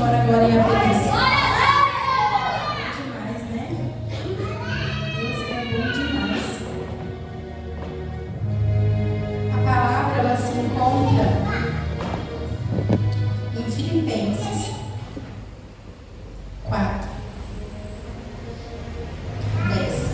fora agora e obedecer. Demais, né? Deus é bom demais. A palavra ela se encontra em Filipenses 4, 10.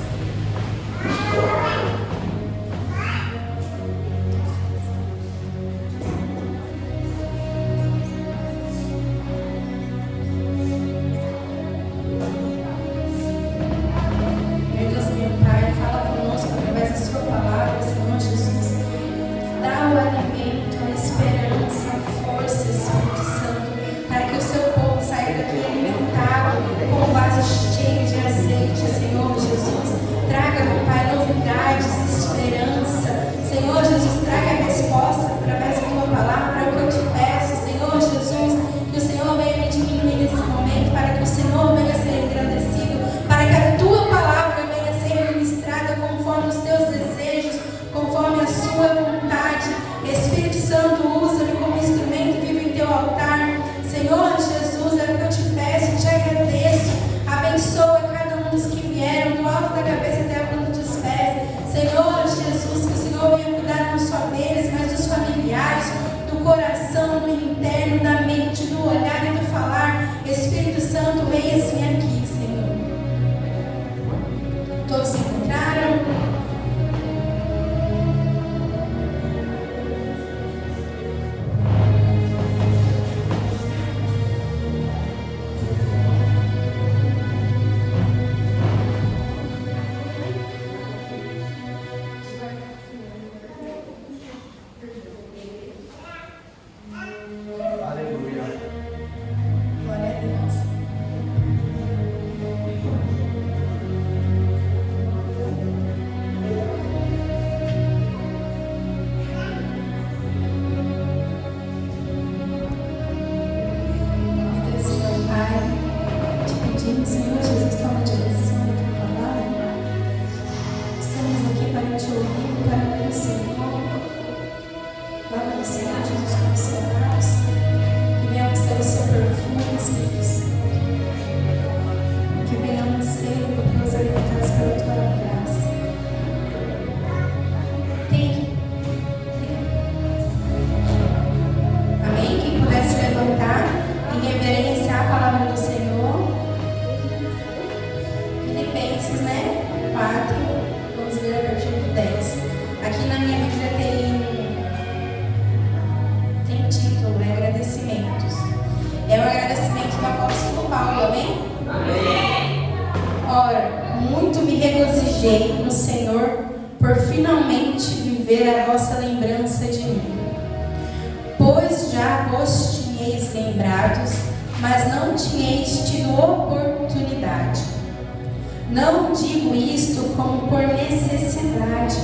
Não digo isto como por necessidade,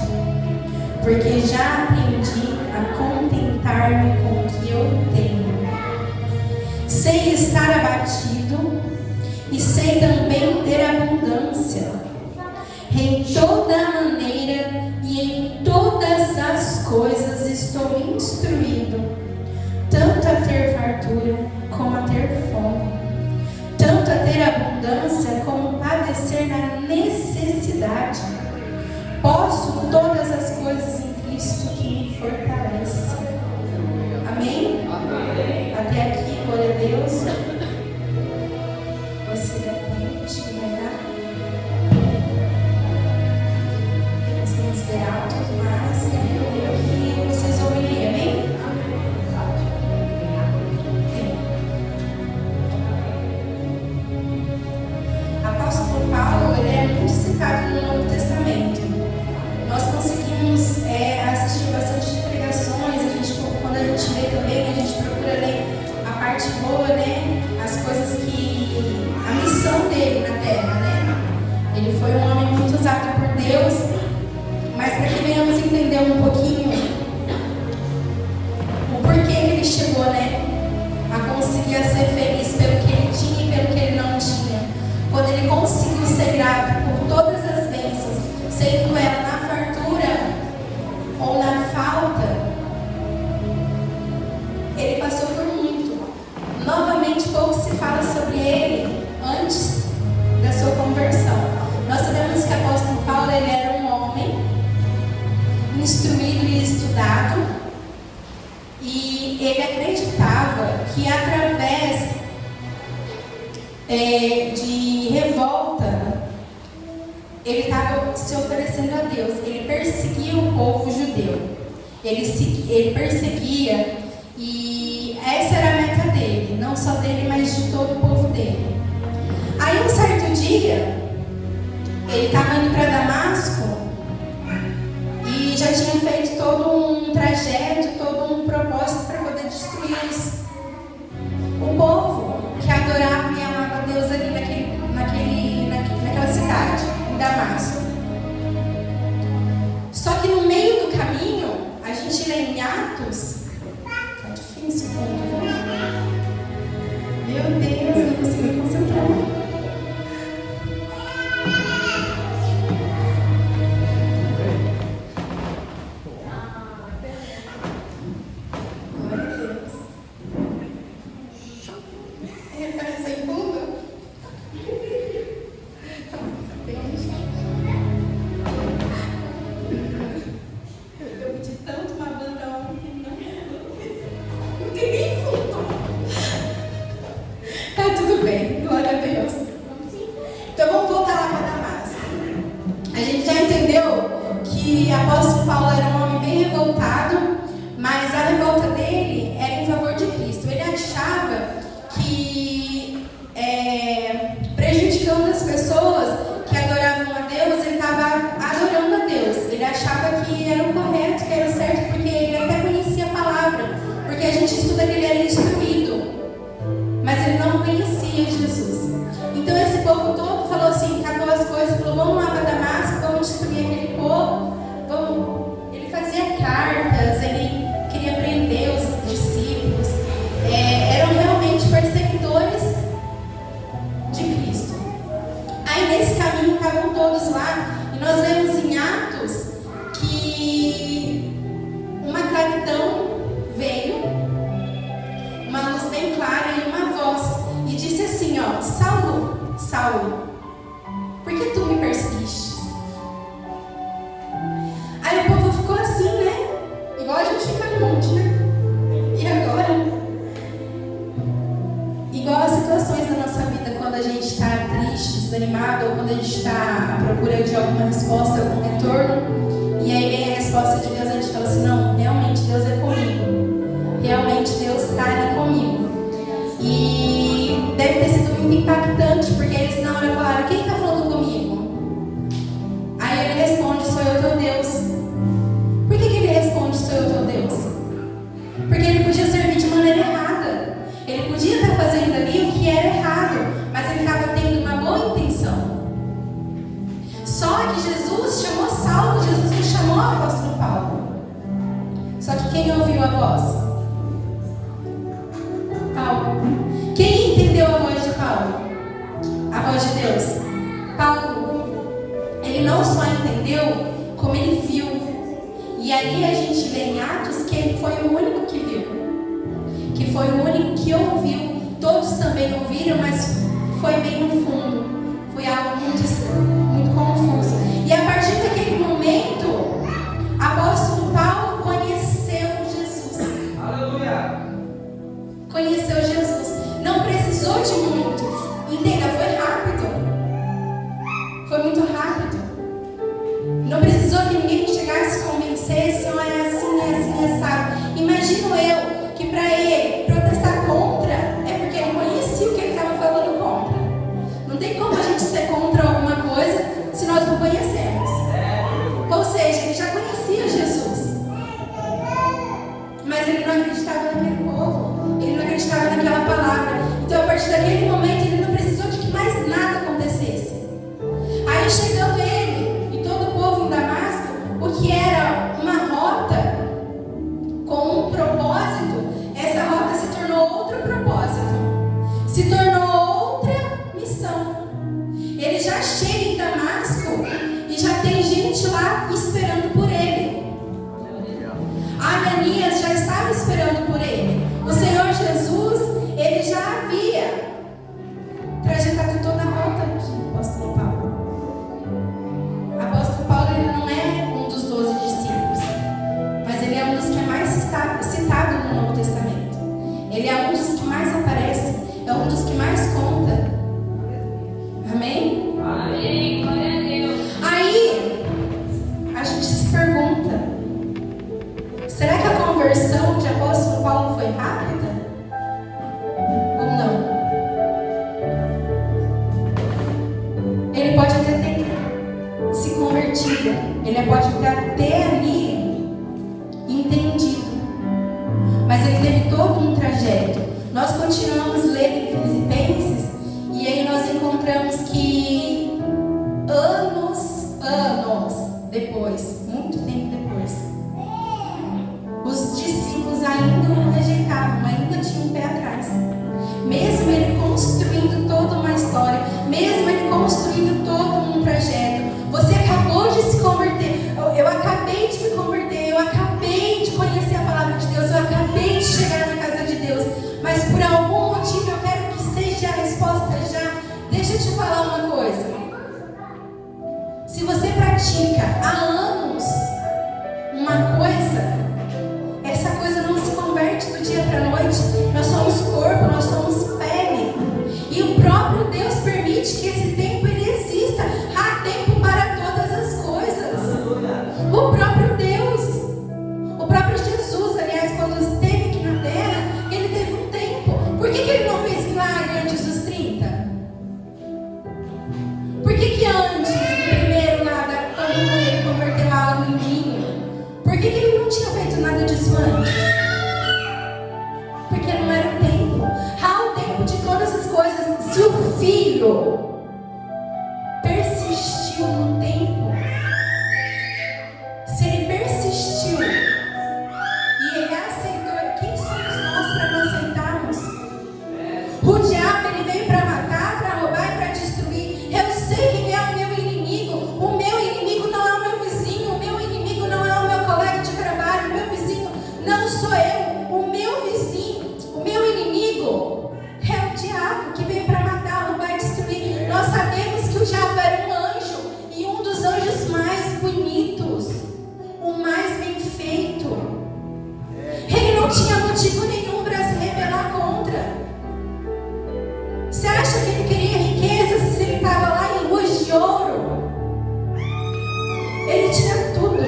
porque já aprendi a contentar-me com o que eu tenho. Sei estar abatido e sei também ter abundância. Em toda maneira e em todas as coisas estou instruído, tanto a ter fartura como a ter fome, tanto a ter abundância como padecer na necessidade. Posso todas as coisas em Cristo que me fortalece. Amém? Amém. Até aqui, glória a Deus. Você atende, vai dar. Nós vamos ver altos, mas eu quero que vocês ouvirem, amém? Apóstolo Paulo, ele é muito citado no Novo Testamento. Nós conseguimos assistir bastante pregações, quando a gente lê também, a gente procura ler a parte boa, né? As coisas que... a missão dele na terra, né? Ele foi um homem muito usado por Deus, mas para que venhamos entender um pouquinho o porquê que ele chegou, né? A conseguir ser feliz pelo que ele tinha e pelo que ele não tinha. Quando ele conseguiu ser grato por todas as bênçãos, sendo ela na fartura ou na falta, ele passou por muito. Novamente, pouco se fala que através de revolta, ele estava se oferecendo a Deus. Ele perseguia o povo judeu. Ele perseguia, e essa era a meta dele, não só dele, mas de todo o povo dele. Aí um certo dia, ele estava indo para Damasco e já tinha feito todo um trajeto, todo um propósito para poder destruir o povo que adorava e amava Deus ali naquela cidade, em Damasco. Só que no meio do caminho, a gente lê em Atos, tá difícil, meu Deus, eu não consigo me concentrar. Que apóstolo Paulo era um homem bem revoltado, mas a revolta dele era em favor de Cristo. Ele achava que prejudicando as pessoas que adoravam a Deus, ele estava adorando a Deus. Ele achava que era o correto, que era o certo, porque ele até conhecia a palavra, porque a gente estuda que ele era instruído, mas ele não conhecia Jesus. Então esse povo todo falou assim, acabou as coisas, falou, vamos lá para Damasco, vamos destruir aquele povo. Ele fazia cartas, ele queria prender os discípulos, eram realmente perseguidores de Cristo. Aí nesse caminho estavam todos lá, e nós vemos em Atos que uma claridão veio, uma luz bem clara e uma voz, e disse assim, ó, Saulo, Saulo, por que tu me perseguiste? Aí o povo ficou assim, né? Igual a gente fica no monte, né? E agora? Igual as situações da nossa vida, quando a gente está triste, desanimado, ou quando a gente está à procura de alguma resposta, algum retorno, e aí vem a resposta de Deus, a gente fala assim, não, realmente Deus é comigo. Realmente Deus está ali comigo. E deve ter sido muito impactante, porque eles na hora falaram, quem está falando comigo? Aí ele responde, sou eu teu Deus. Por que ele responde, sou eu teu Deus? Porque ele podia servir de maneira errada. Ele podia estar fazendo ali o que era errado, mas ele estava tendo uma boa intenção. Só que Jesus chamou Saulo, Jesus não chamou o apóstolo Paulo. Só que quem ouviu a voz? Paulo. Quem entendeu a voz de Paulo? A voz de Deus? Paulo. Ele não só entendeu, como ele viu. E ali a gente vê em Atos que ele foi o único que viu. Que foi o único que ouviu. Todos também ouviram, mas foi bem no fundo. Foi algo muito confuso. E a partir daquele momento, apóstolo Paulo conheceu Jesus. Aleluia! Conheceu Jesus. Não precisou de muito. Entenda, foi rápido. Foi muito rápido. Não precisou que ninguém chegasse e convencesse, ou é assim, sabe? Imagino eu que para ele protestar contra é porque ele conhecia o que ele estava falando contra. Não tem como a gente ser contra alguma coisa se nós não conhecemos. Ou seja, ele já conhecia Jesus, mas ele não acreditava naquele povo, ele não acreditava naquela palavra. Então a partir daquele momento ele não precisou de que mais nada Ele é um dos que mais aparece, é um dos que mais conta. Amém? Amém. Glória a Deus. Aí, a gente se pergunta, será que a conversão de apóstolo Paulo foi rápida? Ou não? Ele pode até ter se convertido, ele pode até ali entendido, mas ele teve todo um trajeto. Nós continuamos lendo em Filipenses e aí nós encontramos que anos depois, muito tempo depois, os discípulos ainda o rejeitavam, ainda tinham um pé atrás. Mesmo ele construindo toda uma história, mesmo ele construindo todo um trajeto. Você acabou de se converter, eu acabei de me converter, eu acabei de conhecer a palavra de Deus, eu acabei de chegar na casa de Deus, mas por algum motivo eu quero que seja a resposta já. Deixa eu te falar uma coisa. Se você pratica há anos uma coisa, essa coisa não se converte do dia para a noite. Nós somos corpo, nós somos pele. E o próprio Deus permite que esse tempo ele exista. Há tempo para todas as coisas. O próprio Deus, o próprio Jesus, aliás, quando esteve aqui na terra, ele teve um tempo. Por que ele não fez milagre antes dos 30? Por que antes do primeiro nada, quando ele converteu a água em vinho? Por que ele não tinha feito nada disso antes? Porque não era o tempo. Há o tempo de todas as coisas. Se o filho persistiu no tempo, se ele persistiu e ele aceitou, quem somos nós para não aceitarmos? O diabo ele veio para matar, para roubar e para destruir. Eu sei quem é o meu inimigo. O meu inimigo não é o meu vizinho. O meu inimigo não é o meu colega de trabalho. O meu vizinho não sou eu. O meu vizinho, o meu inimigo é o diabo que veio para matar, roubar e destruir. Nós sabemos que o diabo era um anjo e um dos anjos mais bonitos, o mais bem feito. Ele não tinha motivo nenhum para se rebelar contra. Você acha que ele queria riqueza se ele estava lá em ruas de ouro? Ele tinha tudo.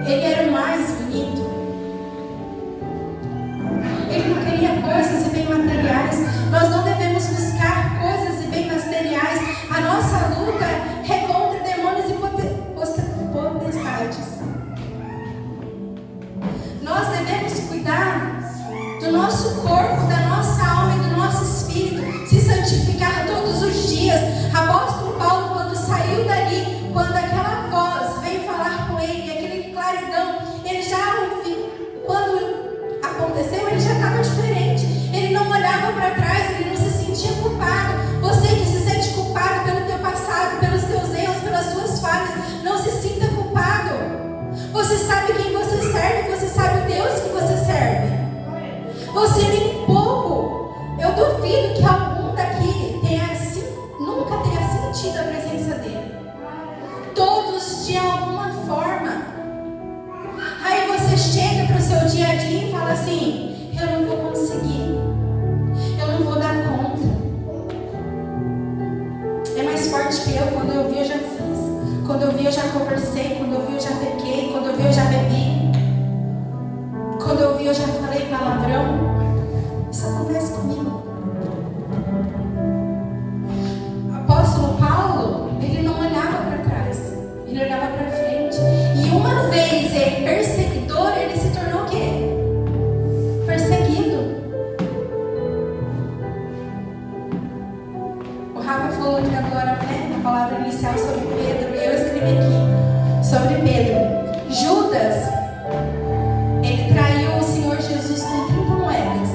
Ele era o mais bonito. Ele não queria coisas e bem materiais. Nós não devemos buscar coisas e bem materiais. A nossa luta é contra demônios e potestades. Nós devemos cuidar do nosso corpo, da nossa alma e do nosso espírito, se santificar todos os dias. Apóstolo Paulo, quando saiu dali, quando aquela voz veio falar com ele, aquele claridão, ele já ouviu. Quando aconteceu, ele já estava diferente. Ele não olhava para trás, ele não se sentia culpado. Você que se sente culpado pelo teu passado, pelos teus erros, pelas tuas falhas, não se sinta culpado. Você sabe quem você serve, você sabe o Deus que você serve. Você nem um pouco. Eu duvido que algum daqui nunca tenha sentido a presença dele. Todos de alguma forma. Aí você chega para o seu dia a dia e fala assim: eu não vou conseguir, eu não vou dar conta. É mais forte que eu. Quando eu vi eu já fiz, quando eu vi eu já conversei, quando eu vi eu já pequei, quando eu vi eu já bebi, quando eu vi eu já falei palavrão. Isso acontece comigo. O apóstolo Paulo, ele não olhava para trás, ele olhava para frente. E uma vez ele perseguidor, ele se tornou o quê? Perseguido. O Rafa falou aqui agora, né, na palavra inicial sobre Pedro, e eu escrevi aqui sobre Pedro. Judas, ele traiu o Senhor Jesus com 30 moedas.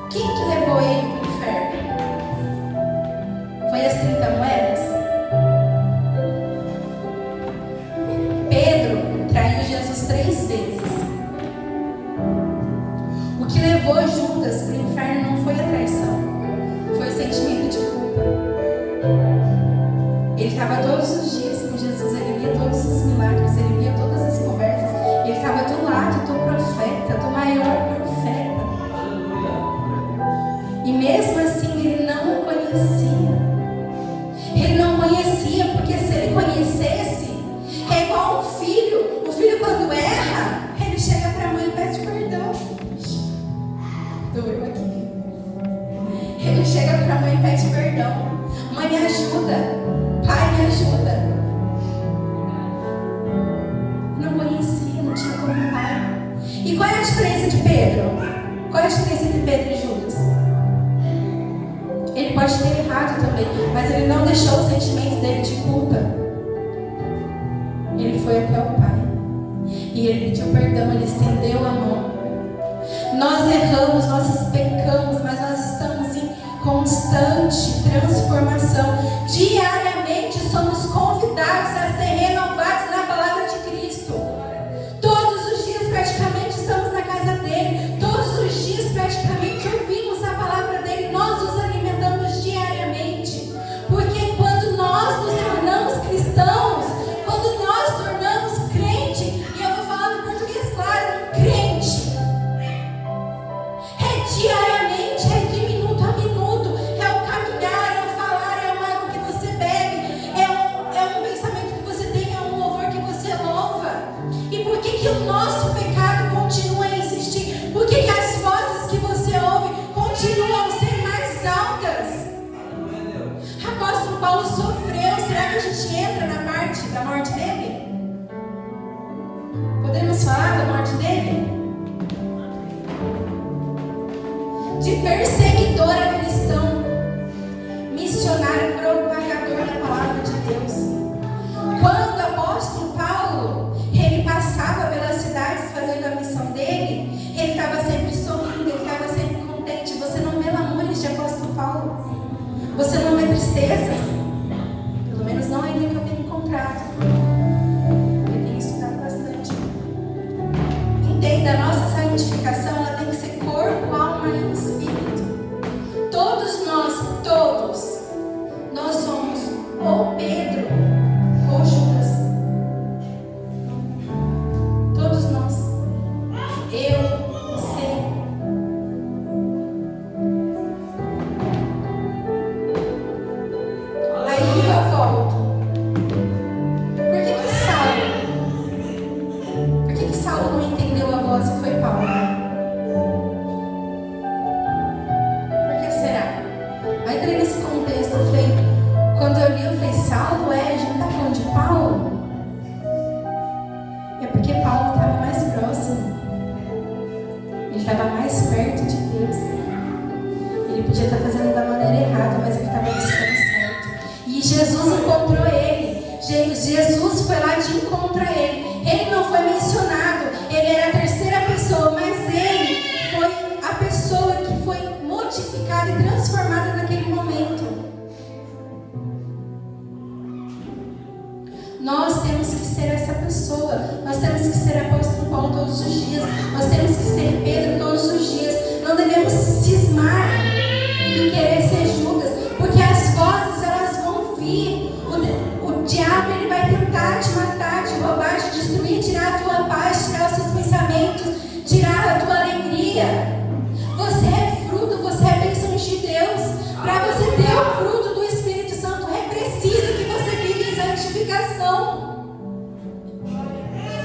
Quem que levou ele para o inferno? Foi as 30 moedas? Pedro traiu Jesus 3 vezes. O que levou Judas para o inferno não foi a traição, foi o sentimento de culpa. Ele estava todos os dias com Jesus, ele via todos os milagres, ele via todas as conversas, ele estava do lado do profeta, do maior profeta. E mesmo assim ele não o conhecia. Ele não conhecia, porque se ele conhecesse, é igual um filho. O filho, quando erra, ele chega para a mãe e pede perdão. Doeu aqui. Ele chega para a mãe e pede perdão. Mãe, me ajuda. Pai, me ajuda. Não conhecia, não tinha como pai. E qual é a diferença de Pedro? Qual é a diferença entre Pedro e Judas? Ele pode ter errado também, mas ele não deixou o sentimento dele de culpa. Ele foi até o Pai e ele pediu perdão, ele estendeu a mão. Nós erramos, nós pecamos, mas nós estamos em constante transformação. Diariamente somos convidados a ser renovados na palavra de Cristo. Todos os dias praticamente estamos na casa dele. Todos os dias praticamente ouvimos a palavra dele. Nós nos alimentamos diariamente. Porque quando nós nos tornamos cristãos, quando nós tornamos crente, e eu vou falar no português claro, um crente, é diariamente, é de minuto a minuto, é o caminhar, é o falar, é uma água que você bebe, é um pensamento que você tem, é um louvor que você louva. E por que o nosso pecado continua a existir? Por que as vozes que você ouve continuam a ser mais altas? Apóstolo Paulo sofreu. Será que a gente entra na parte da morte dele? Podemos falar da morte dele? De perseguidor a cristão, missionário, propagador da palavra de Deus. Quando o apóstolo Paulo, ele passava pelas cidades fazendo a missão dele, ele estava sempre sorrindo, ele estava sempre contente. Você não vê lamúrias de apóstolo Paulo? Você não vê tristezas? Pelo menos não ainda que eu tenha encontrado. Eu tenho estudado bastante. Entenda, a nossa santificação, ela tem que ser corpo, alma e espírito. Todos nós somos ou Pedro ou Judas. Todos nós. Eu, você. Aí eu volto. Por que Saulo não entendeu a voz e foi Paulo? Por que será? Aí entrei nesse contexto, eu falei, quando eu li, eu falei, Saulo, a gente não está falando de Paulo? É porque Paulo estava mais próximo. Ele estava mais perto de Deus. Ele podia estar fazendo da maneira errada, mas ele estava buscando certo. E Jesus encontrou ele. Jesus foi lá de encontro a ele. Ele não foi mencionado. Ele era a terceira pessoa, mas ele foi a pessoa que foi modificada e transformada naquele momento. Nós temos que ser essa pessoa. Nós temos que ser apóstolo Paulo todos os dias. Nós temos que ser Pedro todos os dias. Não devemos cismar e querer ser Judas, porque as vozes, elas vão vir. O diabo, ele vai tentar te matar, te roubar, te destruir, tirar a tua paz, tirar os seus pensamentos, tirar a tua alegria. Você é fruto, você é bênção de Deus. Para você ter o fruto do Espírito Santo, é preciso que você viva em santificação.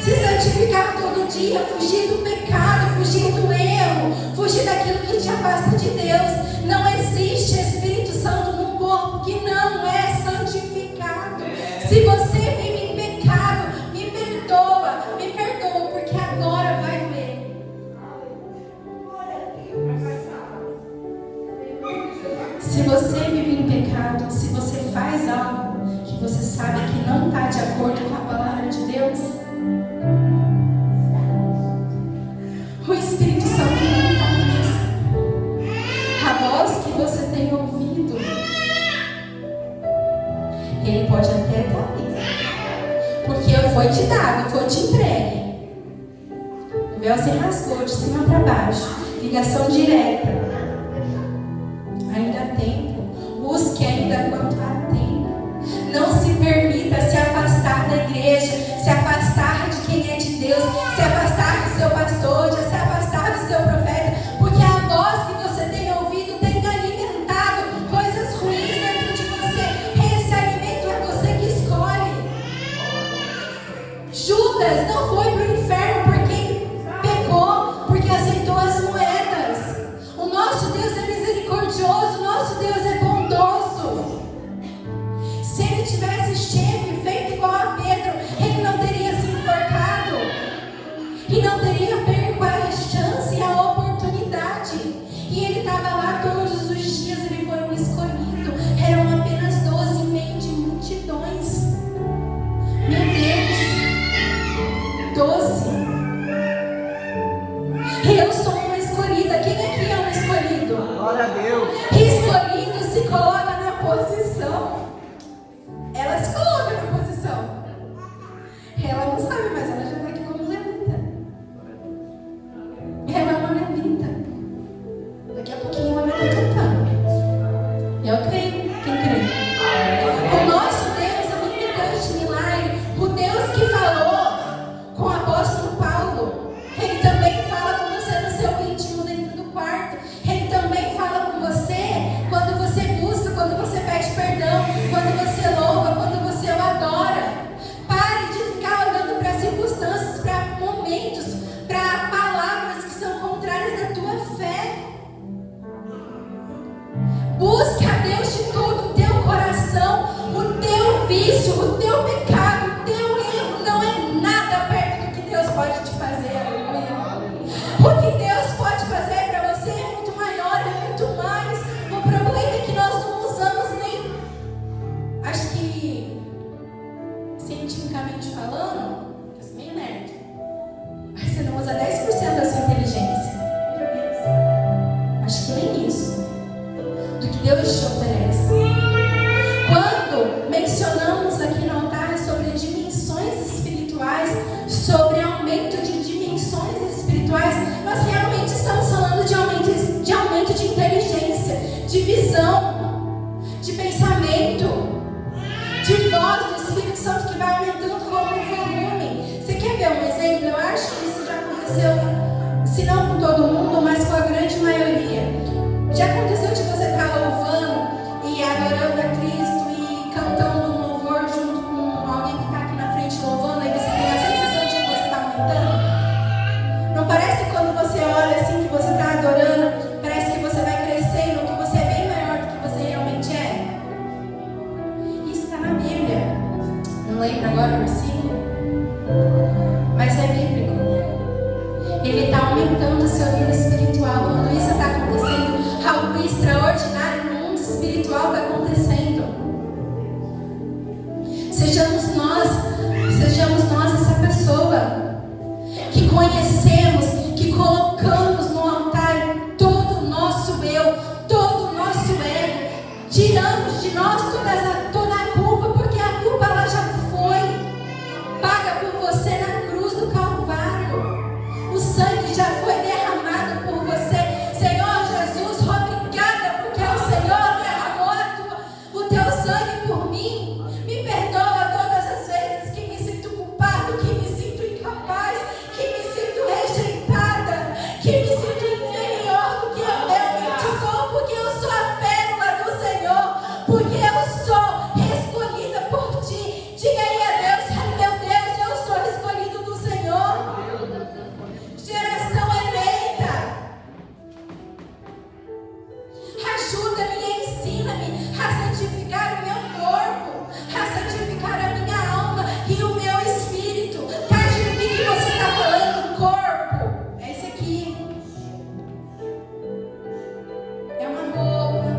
Se santificar todo dia, fugir do pecado, fugir do erro, fugir daquilo que te afasta de Deus. Não existe Espírito Santo num corpo que não é santificado. Se você vive em pecado, me perdoa, porque agora vai doer. Se você vive em pecado, se você faz algo que você sabe que não está de acordo com a palavra de Deus, o Espírito Santo não está nisso. A voz que você tem ouvido, ele pode até estar ali, porque foi te dado, foi te entregue. O véu se rasgou de cima para baixo, ligação direta. Ainda há tempo, busque ainda quanto há tempo. Não se permita se afastar da igreja, se afastar de quem é de Deus, se afastar do seu pastor, se afastar do seu profeta, porque a voz que você tem ouvido tem ganhado vício, o teu pecado, o teu erro não é nada perto do que Deus pode te fazer, aleluia. O que Deus pode fazer para você é muito maior, é muito mais. O problema é que nós não usamos nem, acho que, cientificamente falando, eu sou meio nerd, mas você não usa 10% da sua inteligência. Acho que nem isso, do que Deus te oferece. Quando mencionamos aqui no altar sobre dimensões espirituais, sobre aumento de dimensões espirituais, nós realmente estamos falando de aumento de inteligência, de visão, de pensamento, de voz do Espírito Santo que vai aumentando como um volume. Você quer ver um exemplo? Eu acho que isso já aconteceu, se não com todo mundo, mas com a grande maioria. Já aconteceu de você estar louvando e adorando a Cristo e cantando um louvor junto com alguém que está aqui na frente louvando, aí você tem a sensação de que você está aumentando? Não parece que quando você olha assim que você está adorando, parece que você vai crescendo, que você é bem maior do que você realmente é? Isso está na Bíblia. Não lembro agora o versículo, mas é bíblico. Ele está aumentando o seu nível espiritual. Quando isso está acontecendo, algo extraordinário no mundo espiritual está acontecendo. Sejamos nós essa pessoa que conhecemos, que colocamos no altar todo o nosso eu, todo o nosso ego, tiramos de nós toda a culpa, porque a culpa ela já foi paga por você na cruz do Calvário. O sangue já foi derramado por você. Senhor Jesus, obrigada porque o Senhor derramou o teu sangue por mim. Me perdoa todas as vezes que me sinto culpado, que me sinto incapaz, que me sinto rejeitada, que me sinto inferior do que eu realmente sou, porque eu sou a pérola do Senhor, porque eu sou escolhida por ti. Diga aí a Deus, meu Deus, eu sou escolhido do Senhor. Geração eleita. Ajuda-me e ensina-me a santificar o meu corpo, a santificar a minha alma e o meu espírito. Tati, do que você está falando? Corpo. É esse aqui. É uma roupa.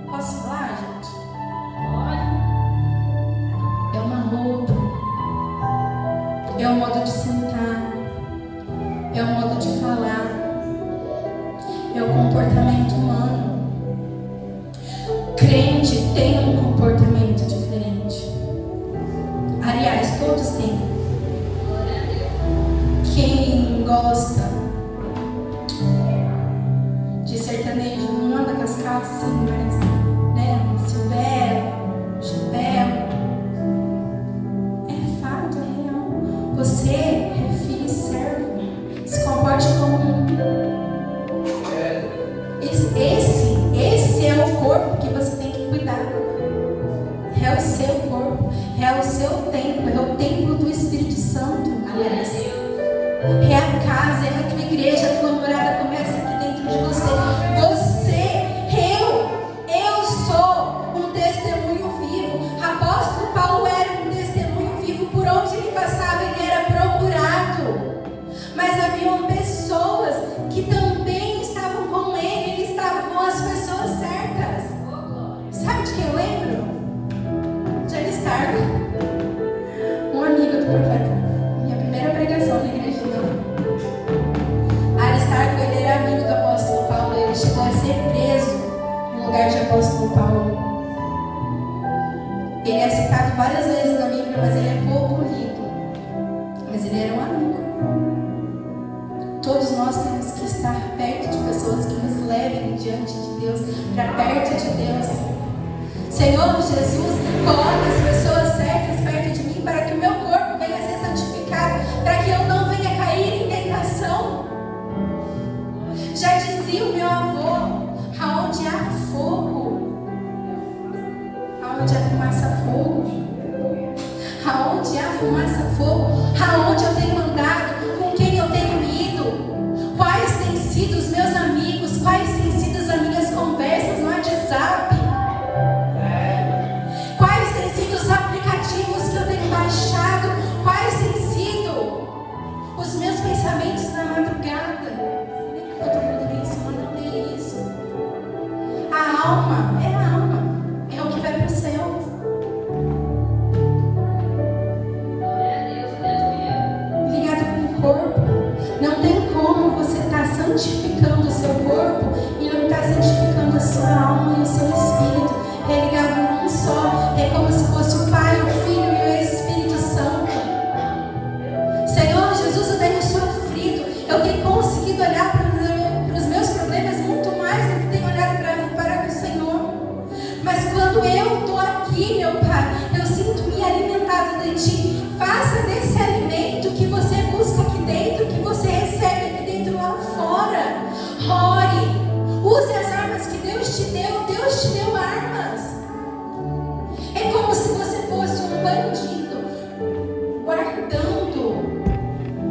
Posso falar, gente? É uma roupa. É um modo de sentar. É o modo de falar, é o comportamento humano. Crente tem um comportamento diferente. Aliás, todos têm. Quem gosta de sertanejo não anda com as calças assim, mas, né, silvério, chapéu. É fato, é real. Você é filho e servo. Se comporte como esse é o corpo que você tem que cuidar. É o seu corpo, é o seu templo, é o templo do Espírito Santo. Aliás, é a casa, é a tua igreja, a tua morada começa aqui dentro de você. Eu sou um testemunho vivo. Apóstolo Paulo era um testemunho vivo. Por onde ele passava, ele era procurado. Mas haviam pessoas que também estavam com ele, ele estava com as pessoas certas. Sabe de quem eu lembro? De Aristarco, um amigo do profeta. Minha primeira pregação na igreja dele. Aristarco, ele era amigo do apóstolo Paulo, ele chegou a ser preso no lugar de apóstolo Paulo. Ele é citado várias vezes na Bíblia, mas ele é pouco lido. Mas ele era um amigo. Todos nós temos que estar perto de pessoas que nos levem diante de Deus, para perto de Deus. Senhor Jesus, coloca as pessoas certas perto de mim para que o meu corpo venha a ser santificado, para que eu não venha cair em tentação. Já dizia o meu avô, aonde há fogo, aonde há fumaça, fogo. Aonde há fumaça, fogo. Aonde eu tenho andado, com quem eu tenho ido, quais têm sido os meus amigos, quais têm sido as minhas conversas no WhatsApp, quais têm sido os pensamentos na madrugada. Eu estou falando isso, mas não tem isso. A alma, é o que vai para o céu. Ligado com o corpo. Não tem como você estar santificando o seu corpo e não estar santificando a sua alma e o seu espírito. É ligado num só. É como se fosse o Pai, o Filho e o Espírito Santo. Senhor Jesus, eu tenho sofrido. Eu tenho conseguido olhar para os meus problemas muito mais do que tenho olhado para o Senhor. Mas quando eu estou aqui, meu Pai, eu sinto-me alimentada de Ti. Faça desse alimento que você busca aqui dentro, que você recebe aqui dentro lá fora. Ore. Use as armas que Deus te deu. Deus te deu armas. É como se você fosse um bandido guardando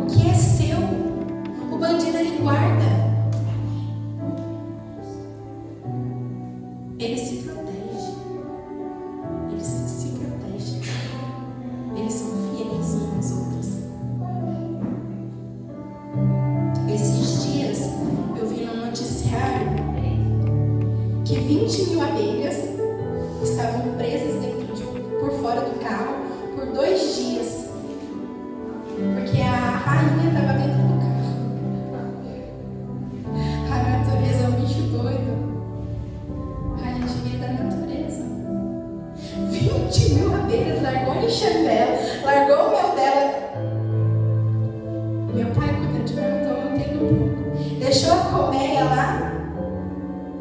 o que é seu. O bandido, ele guarda. Ele se protege. Eles se protegem. Eles são fiéis uns aos outros. Esses dias eu vi no noticiário que 20.000 abelhas estavam presas por fora do carro por 2 dias. Porque a rainha estava dentro do carro. A natureza é um bicho doido. A gente vê da natureza. 20.000 abelhas, largou a enxame dela, largou o mel dela. Meu pai, quando eu te perguntou, eu entendo um pouco. Deixou a colmeia lá.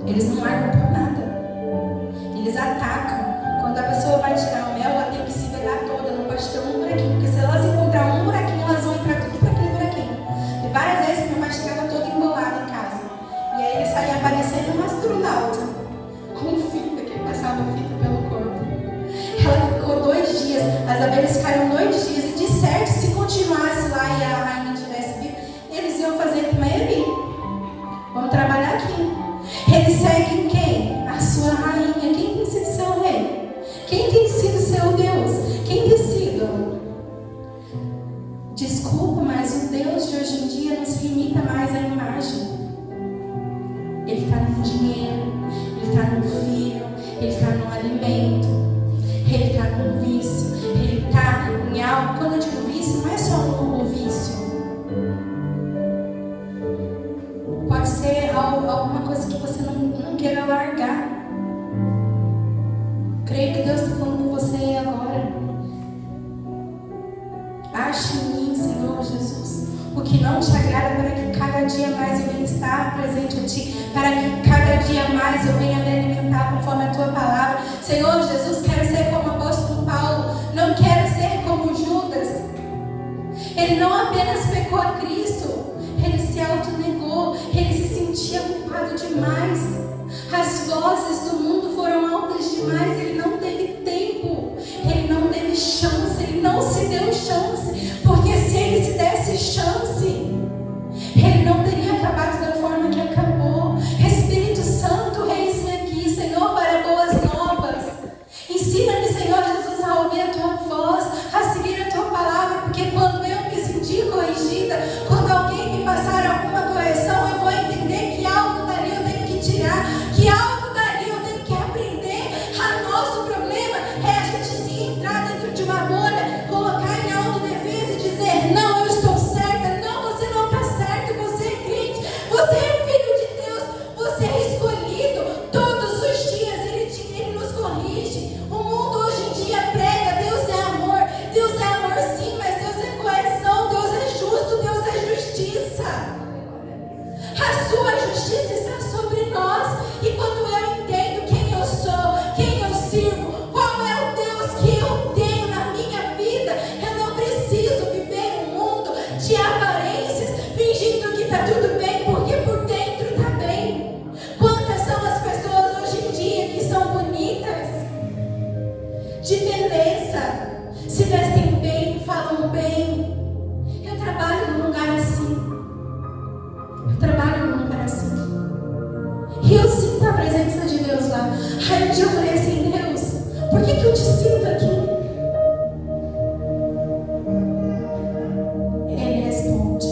Eles não largam por nada. Eles atacam. Quando a pessoa vai tirar o mel, ela tem que se virar toda, não pode ter um buraquinho. Porque se elas encontrar um buraquinho, elas vão entrar tudo para aquele buraquinho. E várias vezes meu pai chegava todo embolado em casa. E aí ele saía parecendo um astronauta, com fita, que ele passava fita pelo corpo. Ela ficou 2 dias, as abelhas ficaram 2 dias. E de certo, se continuasse lá e a rainha tivesse vivo, eles iam fazer como ele. Vamos trabalhar aqui. Eles seguem quem? A sua rainha. Quem tem sido seu rei? Quem tem sido seu Deus? Quem tem sido? Desculpa, mas o Deus de hoje em dia não se limita mais à imagem. Ele está no dinheiro, ele está no filho, ele está no alimento, ele está no vício, ele está em algo. Quando eu digo vício, não é só um vício. Pode ser alguma coisa que você não queira largar. Creio que Deus está falando com você agora. Ache em mim, Senhor Jesus, o que não te agrada, para que cada dia mais eu venha estar presente a Ti, para que cada dia mais eu venha me alimentar conforme a Tua palavra. Senhor Jesus, quero ser como o apóstolo Paulo, não quero ser como Judas. Ele não apenas pecou a Cristo, ele se autonegou, ele se sentia culpado demais. As vozes do mundo foram altas demais, ele não teve tempo, ele não teve chance, ele não se deu chance, porque se ele se desse chance, ele não teria acabado da forma que acabou. Espírito Santo, eis-me aqui, Senhor, para boas novas. Ensina-me, Senhor Jesus, a ouvir a Tua voz, a seguir a Tua palavra, porque quando eu me sentir corrigida, quando alguém me passar alguma correção, eu vou entender que algo dali eu tenho que tirar, que algo dali eu tenho que aprender. Nosso problema é a gente se entrar dentro de uma bolha, colocar em autodefesa e dizer: não, eu estou certa. Não, você não está certo, você é crente, você é filho de Deus, você é escolhido. Todos os dias Ele nos corrige. O mundo hoje em dia prega: Deus é amor sim, mas Deus é correção, Deus é justo, Deus é justiça. A sua justiça está sobre nós. E quando eu entendo quem eu sou, quem eu sirvo, qual é o Deus que eu tenho na minha vida, eu não preciso viver um mundo de aparências, fingindo que está tudo bem, porque por dentro está bem. Quantas são as pessoas hoje em dia que são bonitas, de beleza, se vestem bem, falam bem? Eu trabalho num lugar assim. E eu sinto a presença de Deus lá. Aí um dia eu falei assim: Deus, por que eu te sinto aqui? Ele responde: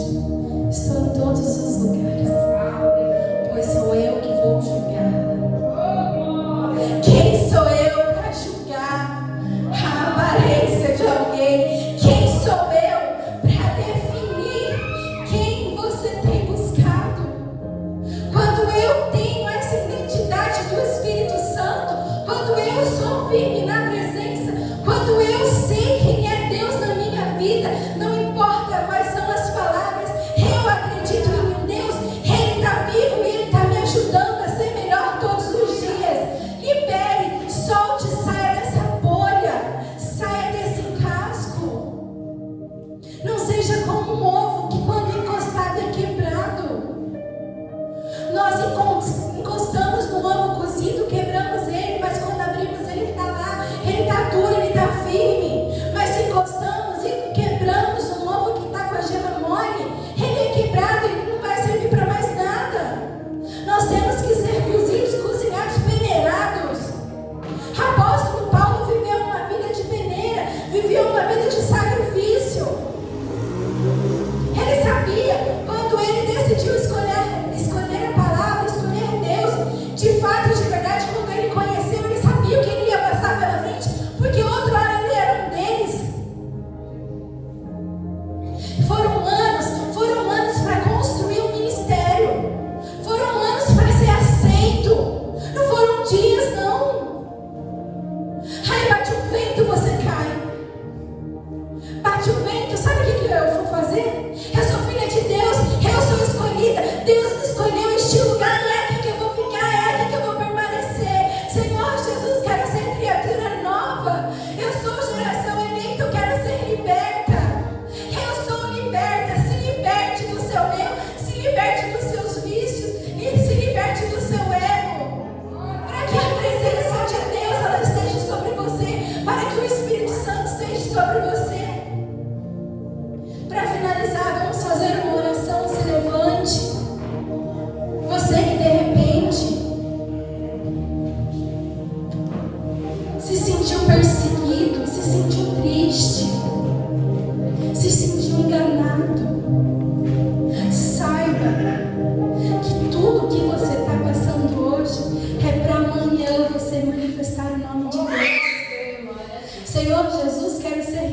Senhor Jesus, quero ser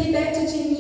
liberto de mim.